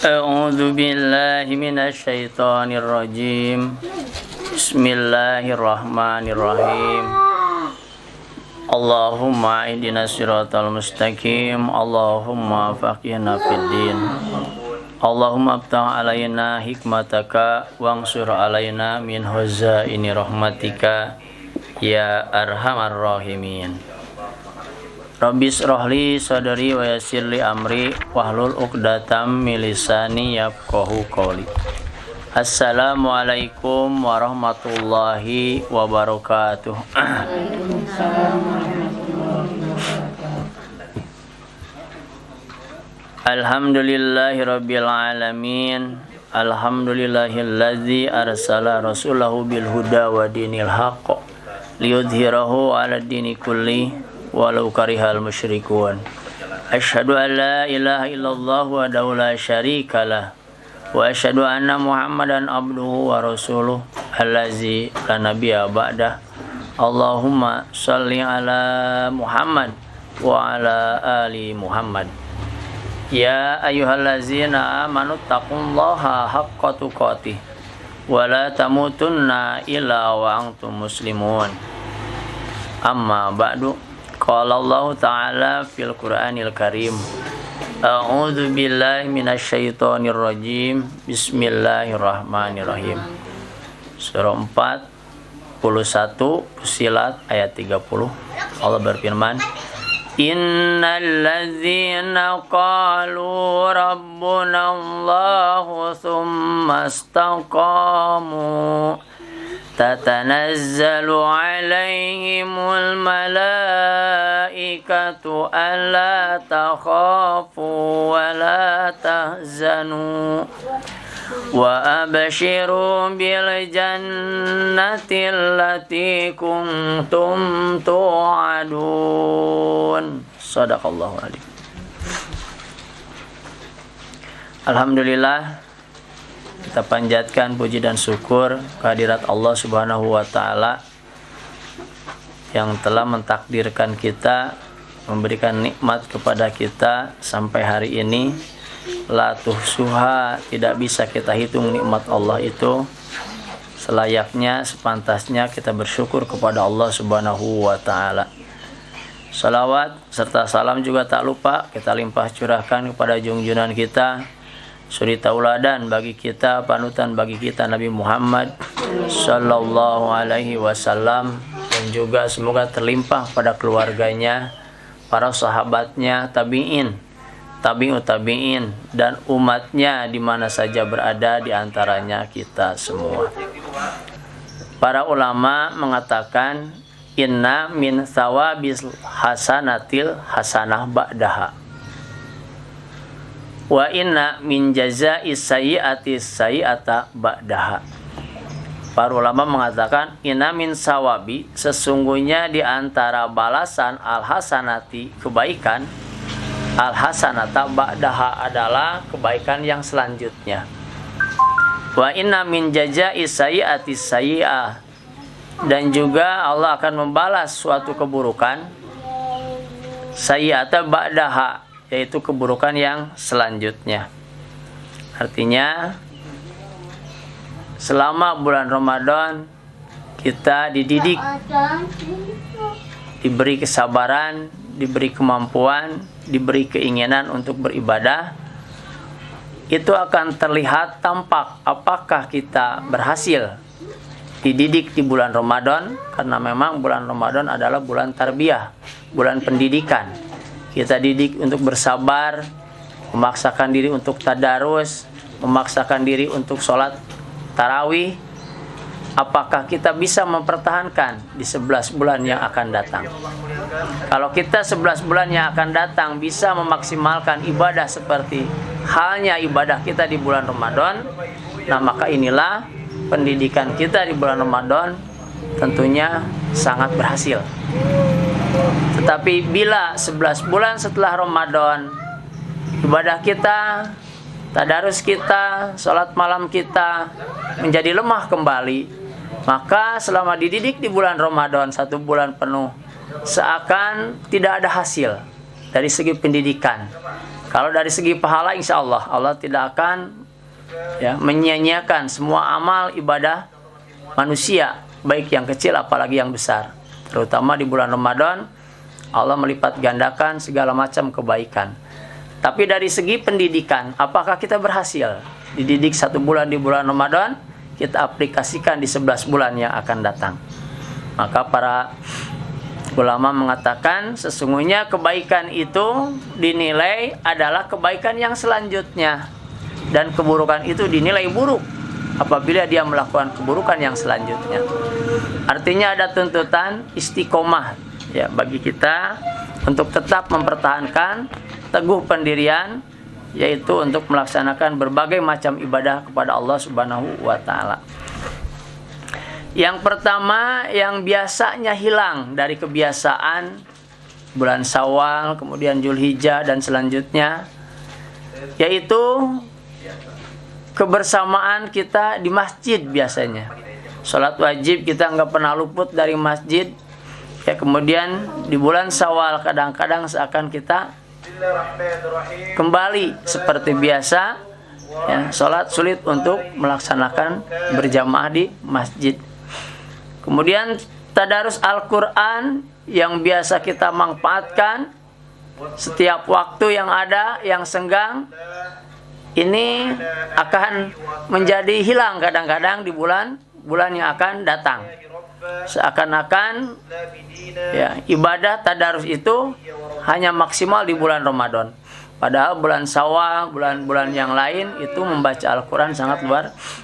A'udzu billahi minasy syaithanir rajim. Bismillahirrahmanirrahim. Allahumma ihdinas siratal mustaqim. Allahumma faqihna fid din. Allahumma aftah alaina hikmataka wansur alaina min huzaini rahmatika ya arhamar rahimin. Rabbis rohli sadari wa yassirli amri wahlul uqdatam min lisani yafqahu qawli. Assalamualaikum warahmatullahi wabarakatuh. Alhamdulillahi rabbil alamin. Alhamdulillahilladzi arsala rasulahu bil huda wa dinil haqq liyudhhirahu 'ala dini kulli walau karihal musyrikun. Asyhadu an la ilaha illallah wahdahu la syarikalah wa asyhadu anna Muhammadan abduhu wa rasuluh allazi la nabiyya ba'dah. Allahumma shalli ala Muhammad wa ala ali Muhammad. Ya ayyuhallazina amanu taqullaha haqqa tuqatih wa la tamutunna illa wa antum muslimun. Amma ba'du. Qala Allah Ta'ala fil Qur'anil Karim. A'udzu billahi minasy syaithanir rajim. Bismillahirrahmanirrahim. Surah 41 Fussilat ayat 30. Allah berfirman, Innal ladzina qalu rabbuna Allahu tsumma istaqamu tatanazzalu alaihimul malaikatu alla takhafu wa la tahzanu wa abshiru bil jannati allati kuntum tu'adun. Shadaqallahu adzim. Alhamdulillah, kita panjatkan puji dan syukur kehadirat Allah Subhanahu wa Ta'ala yang telah mentakdirkan kita, memberikan nikmat kepada kita sampai hari ini. La tuhsuha, tidak bisa kita hitung nikmat Allah itu. Selayaknya, sepantasnya kita bersyukur kepada Allah Subhanahu wa Ta'ala. Salawat serta salam juga tak lupa kita limpah curahkan kepada junjungan kita, suri tauladan bagi kita, panutan bagi kita, Nabi Muhammad sallallahu alaihi wasallam, dan juga semoga terlimpah pada keluarganya, para sahabatnya, tabi'in, tabi'ut tabi'in, dan umatnya di mana saja berada, di antaranya kita semua. Para ulama mengatakan inna min thawabil hasanatil hasanah ba'daha wa inna min jazai sayyi'ati sayyi'ata ba'daha. Para ulama mengatakan inna min sawabi, sesungguhnya di antara balasan al-hasanati, kebaikan, al-hasanata ba'daha adalah kebaikan yang selanjutnya. Wa inna min jazai sayyi'ati sayyi'ah, dan juga Allah akan membalas suatu keburukan, sayyi'ata ba'daha, yaitu keburukan yang selanjutnya. Artinya selama bulan Ramadan kita dididik, diberi kesabaran, diberi kemampuan, diberi keinginan untuk beribadah. Itu akan terlihat tampak apakah kita berhasil dididik di bulan Ramadan, karena memang bulan Ramadan adalah bulan tarbiyah, bulan pendidikan. Kita didik untuk bersabar, memaksakan diri untuk tadarus, memaksakan diri untuk sholat tarawih. Apakah kita bisa mempertahankan di 11 bulan yang akan datang? Kalau kita 11 bulan yang akan datang bisa memaksimalkan ibadah seperti halnya ibadah kita di bulan Ramadan, nah maka inilah pendidikan kita di bulan Ramadan tentunya sangat berhasil. Tetapi bila 11 bulan setelah Ramadan ibadah kita, tadarus kita, sholat malam kita menjadi lemah kembali, maka selama dididik di bulan Ramadan 1 bulan penuh seakan tidak ada hasil dari segi pendidikan, Kalau dari segi pahala, insya Allah Allah tidak akan menyia-nyiakan semua amal ibadah manusia, baik yang kecil apalagi yang besar. Terutama di bulan Ramadan, Allah melipat gandakan segala macam kebaikan. Tapi dari segi pendidikan, apakah kita berhasil dididik 1 bulan di bulan Ramadan, kita aplikasikan di 11 bulan yang akan datang? Maka para ulama mengatakan sesungguhnya kebaikan itu dinilai adalah kebaikan yang selanjutnya, dan keburukan itu dinilai buruk apabila dia melakukan keburukan yang selanjutnya. Artinya ada tuntutan istiqomah bagi kita untuk tetap mempertahankan teguh pendirian, yaitu untuk melaksanakan berbagai macam ibadah kepada Allah Subhanahu wa taala. Yang pertama yang biasanya hilang dari kebiasaan bulan Syawal, kemudian Zulhijjah dan selanjutnya, yaitu kebersamaan kita di masjid. Biasanya sholat wajib kita nggak pernah luput dari masjid. Kemudian di bulan Syawal kadang-kadang seakan kita kembali seperti biasa, sholat sulit untuk melaksanakan berjamaah di masjid. Kemudian tadarus Al-Quran yang biasa kita manfaatkan setiap waktu yang ada, yang senggang, ini akan menjadi hilang kadang-kadang di bulan yang akan datang. Seakan-akan ibadah tadarus itu hanya maksimal di bulan Ramadan. Padahal bulan Syawal, bulan-bulan yang lain itu membaca Al-Quran sangat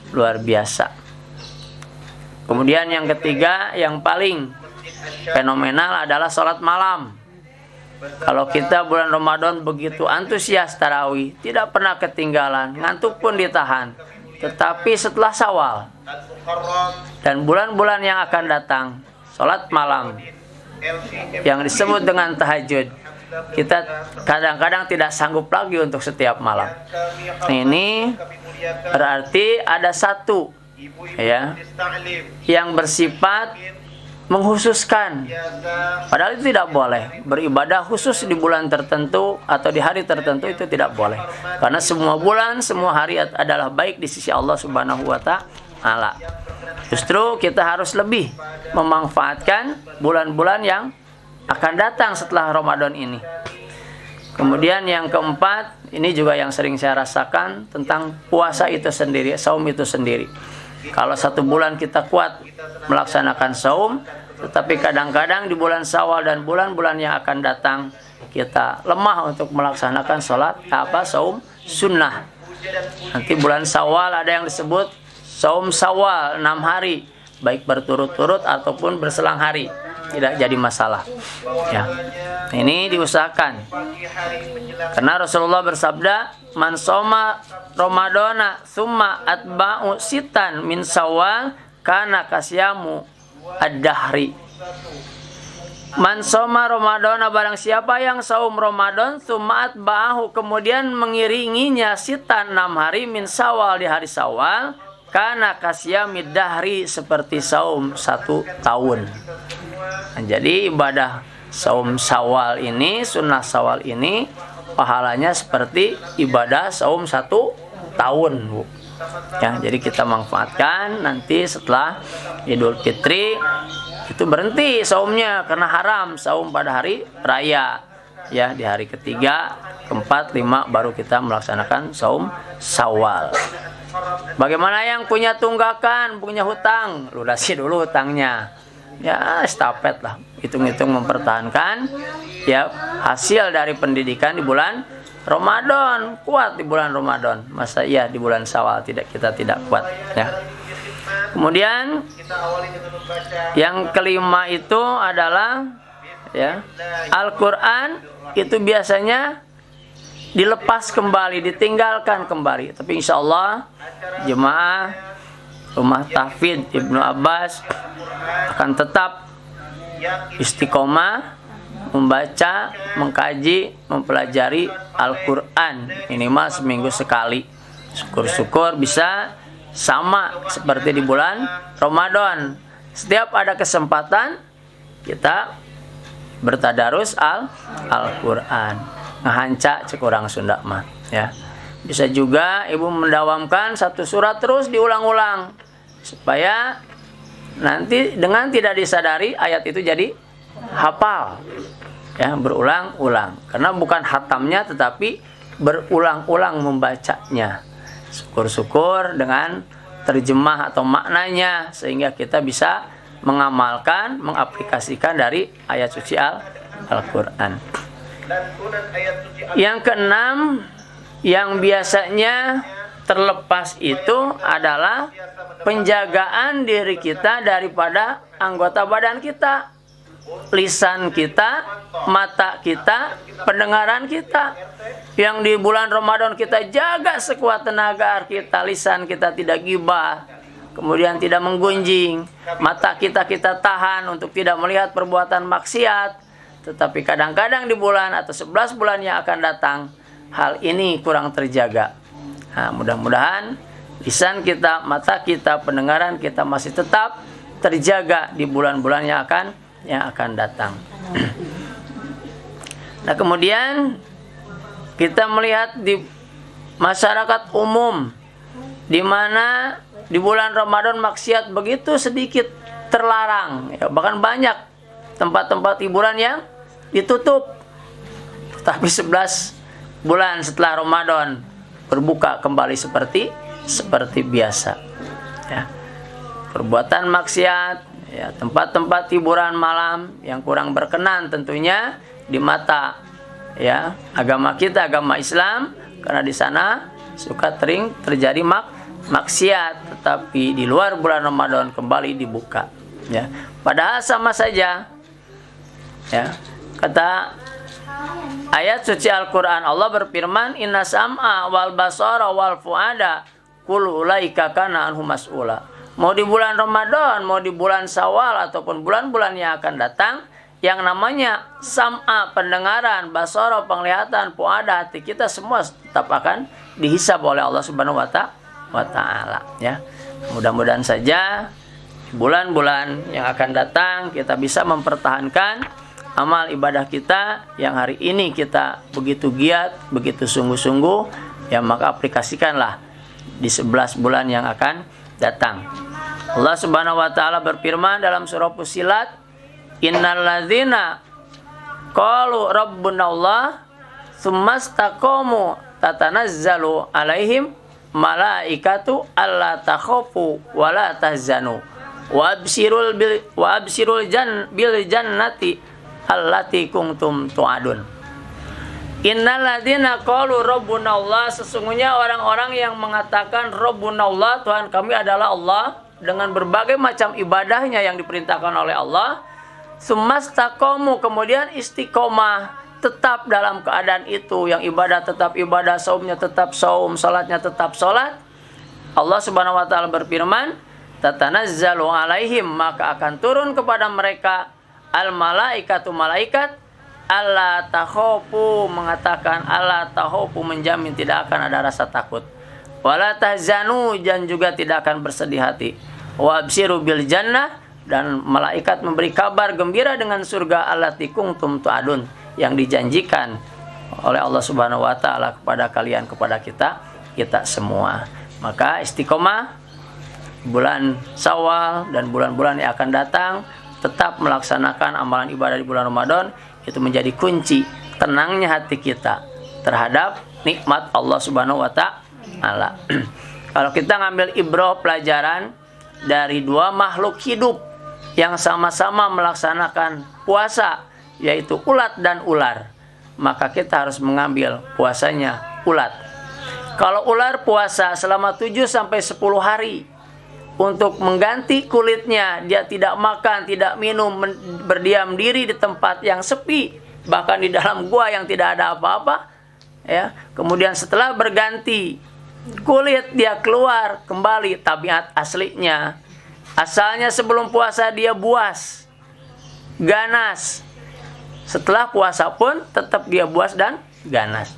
luar biasa. Kemudian yang ketiga, yang paling fenomenal adalah sholat malam. Kalau kita bulan Ramadan begitu antusias tarawih, tidak pernah ketinggalan, ngantuk pun ditahan. Tetapi setelah Syawal dan bulan-bulan yang akan datang, sholat malam yang disebut dengan tahajud, kita kadang-kadang tidak sanggup lagi untuk setiap malam. Ini berarti ada satu yang bersifat menghususkan. Padahal itu tidak boleh. Beribadah khusus di bulan tertentu atau di hari tertentu itu tidak boleh. Karena semua bulan, semua hari adalah baik di sisi Allah Subhanahu wa taala. Justru kita harus lebih memanfaatkan bulan-bulan yang akan datang setelah Ramadan ini. Kemudian yang keempat, ini juga yang sering saya rasakan tentang puasa itu sendiri, saum itu sendiri. Kalau 1 bulan kita kuat melaksanakan saum, tetapi kadang-kadang di bulan Syawal dan bulan-bulan yang akan datang kita lemah untuk melaksanakan saum sunnah. Nanti bulan Syawal ada yang disebut saum Syawal 6 hari, baik berturut-turut ataupun berselang hari, tidak jadi masalah. Ini diusahakan. Karena Rasulullah bersabda, "Man shoma Ramadana tsumma atba'u sitan min Syawal kana kasyamu ad-dahri." Man shoma Ramadana, barang siapa yang saum Ramadan, tsumma atba'ahu, kemudian mengiringinya sitan 6 hari min Syawal, di hari Syawal, kana kasyamid dahri, seperti saum 1 tahun. Jadi ibadah saum Syawal ini, sunnah Syawal ini, pahalanya seperti ibadah saum 1 tahun, Bu. Jadi kita manfaatkan nanti setelah Idul Fitri itu berhenti saumnya karena haram saum pada hari raya. Di hari ketiga, keempat, 5 baru kita melaksanakan saum Syawal. Bagaimana yang punya tunggakan, punya hutang, lunasi dulu hutangnya. Estafet lah, hitung-hitung mempertahankan hasil dari pendidikan di bulan Ramadan. Kuat di bulan Ramadan, masa di bulan Syawal kita tidak kuat. Kemudian yang kelima itu adalah Al-Quran itu biasanya dilepas kembali, ditinggalkan kembali. Tapi insya Allah jemaah Rumah Tahfidz Ibnu Abbas akan tetap istiqomah membaca, mengkaji, mempelajari Al-Quran minimal seminggu sekali. Syukur-syukur bisa sama seperti di bulan Ramadan. Setiap ada kesempatan kita bertadarus Al-Quran. ngahanca cek orang Sunda mah ya. Bisa juga ibu mendawamkan satu surat terus diulang-ulang supaya nanti dengan tidak disadari ayat itu jadi hafal ya, berulang-ulang karena bukan hatamnya tetapi berulang-ulang membacanya. Syukur-syukur dengan terjemah atau maknanya sehingga kita bisa mengamalkan, mengaplikasikan dari ayat suci Al-Quran. Yang keenam, yang biasanya terlepas itu adalah penjagaan diri kita daripada anggota badan kita, lisan kita, mata kita, pendengaran kita. Yang di bulan Ramadan kita jaga sekuat tenaga kita, lisan kita tidak gibah, kemudian tidak menggunjing, mata kita tahan untuk tidak melihat perbuatan maksiat. Tetapi kadang-kadang di bulan atau 11 bulan yang akan datang, hal ini kurang terjaga. Nah, mudah-mudahan lisan kita, mata kita, pendengaran kita masih tetap terjaga di bulan-bulan yang akan datang. Nah, kemudian kita melihat di masyarakat umum di mana di bulan Ramadan maksiat begitu sedikit terlarang, ya, bahkan banyak tempat-tempat hiburan yang ditutup. Tapi 11 bulan setelah Ramadan berbuka kembali seperti biasa. Ya. Perbuatan maksiat, ya, tempat-tempat hiburan malam yang kurang berkenan tentunya di mata ya agama kita, agama Islam, karena di sana suka terjadi maksiat, tetapi di luar bulan Ramadan kembali dibuka. Ya. Padahal sama saja. Ya. Kata ayat suci Al-Quran, Allah berfirman, Inna sam'a wal basara wal fu'ada kullu ulaika kana anhu mas'ula. Mau di bulan Ramadan, mau di bulan Syawal ataupun bulan-bulan yang akan datang, yang namanya sam'a pendengaran, basara penglihatan, fu'ada hati kita semua tetap akan dihisab oleh Allah Subhanahu wa taala ya. Mudah-mudahan saja bulan-bulan yang akan datang kita bisa mempertahankan amal ibadah kita yang hari ini kita begitu giat, begitu sungguh-sungguh, ya maka aplikasikanlah di 11 bulan yang akan datang. Allah Subhanahu wa taala berfirman dalam surah Fussilat, Innal ladzina qalu rabbunallah tsumastaqamu tatanazzalu alaihim malaikatu alla takhafu wa la tahzanu wa absirul bil jannati allati kuntum tu'adun. Innal ladzina qalu rabbunallah, sesungguhnya orang-orang yang mengatakan rabbunallah, Tuhan kami adalah Allah, dengan berbagai macam ibadahnya yang diperintahkan oleh Allah. Tsumastaqamu, kemudian istiqomah, tetap dalam keadaan itu, yang ibadah tetap ibadah, saumnya tetap saum, salatnya tetap salat. Allah Subhanahu wa taala berfirman, tatanazzalu alaihim, maka akan turun kepada mereka al malaikatu, malaikat, alla takhofu, mengatakan alla takhofu, menjamin tidak akan ada rasa takut, wala tahzanu, dan juga tidak akan bersedih hati, wa absiru bil jannah, dan malaikat memberi kabar gembira dengan surga allati kuntum tu'adun, yang dijanjikan oleh Allah Subhanahu wa taala kepada kalian, kepada kita semua. Maka istiqomah bulan Syawal dan bulan-bulan yang akan datang, tetap melaksanakan amalan ibadah di bulan Ramadan, itu menjadi kunci tenangnya hati kita terhadap nikmat Allah Subhanahu wa taala. Kalau kita ngambil ibrah, pelajaran dari dua makhluk hidup yang sama-sama melaksanakan puasa, yaitu ulat dan ular, maka kita harus mengambil puasanya ulat. Kalau ular puasa selama 7-10 hari untuk mengganti kulitnya, dia tidak makan, tidak minum, berdiam diri di tempat yang sepi, bahkan di dalam gua yang tidak ada apa-apa, ya. Kemudian setelah berganti kulit, dia keluar kembali tabiat aslinya. Asalnya sebelum puasa dia buas, ganas. Setelah puasa pun tetap dia buas dan ganas.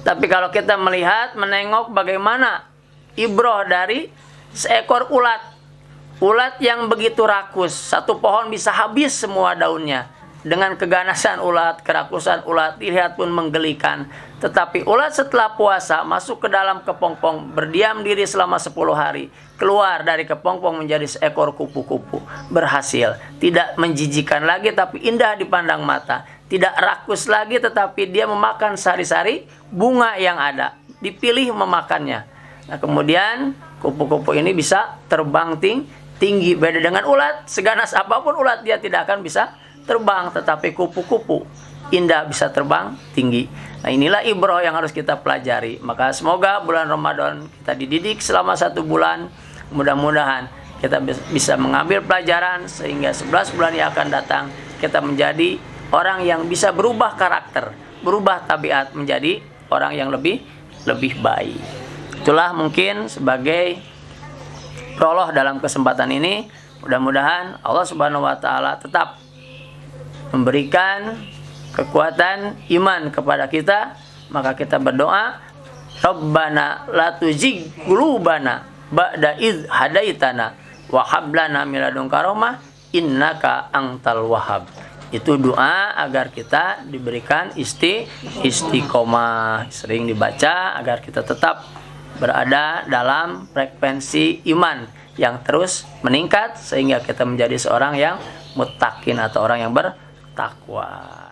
Tapi kalau kita melihat, menengok bagaimana ibrah dari seekor ulat yang begitu rakus, satu pohon bisa habis semua daunnya, dengan keganasan ulat, kerakusan ulat dilihat pun menggelikan. Tetapi ulat setelah puasa masuk ke dalam kepompong, berdiam diri selama 10 hari, keluar dari kepompong menjadi seekor kupu-kupu. Berhasil, tidak menjijikan lagi tapi indah dipandang mata, tidak rakus lagi tetapi dia memakan sari-sari bunga yang ada, dipilih memakannya. Nah, kemudian kupu-kupu ini bisa terbang tinggi. Beda dengan ulat, seganas apapun ulat dia tidak akan bisa terbang, tetapi kupu-kupu indah bisa terbang tinggi. Nah, inilah ibrah yang harus kita pelajari. Maka semoga bulan Ramadan kita dididik selama 1 bulan. Mudah-mudahan kita bisa mengambil pelajaran sehingga 11 bulan yang akan datang kita menjadi orang yang bisa berubah karakter, berubah tabiat menjadi orang yang lebih baik. Itulah mungkin sebagai prolog dalam kesempatan ini. Mudah-mudahan Allah Subhanahu wa taala tetap memberikan kekuatan iman kepada kita. Maka kita berdoa, Rabbana la tuzigh qulubana ba'da idh hadaitana wa hab lana min ladunka rahmah innaka antal wahhab. Itu doa agar kita diberikan istiqomah, sering dibaca agar kita tetap berada dalam frekuensi iman yang terus meningkat sehingga kita menjadi seorang yang muttaqin atau orang yang bertakwa.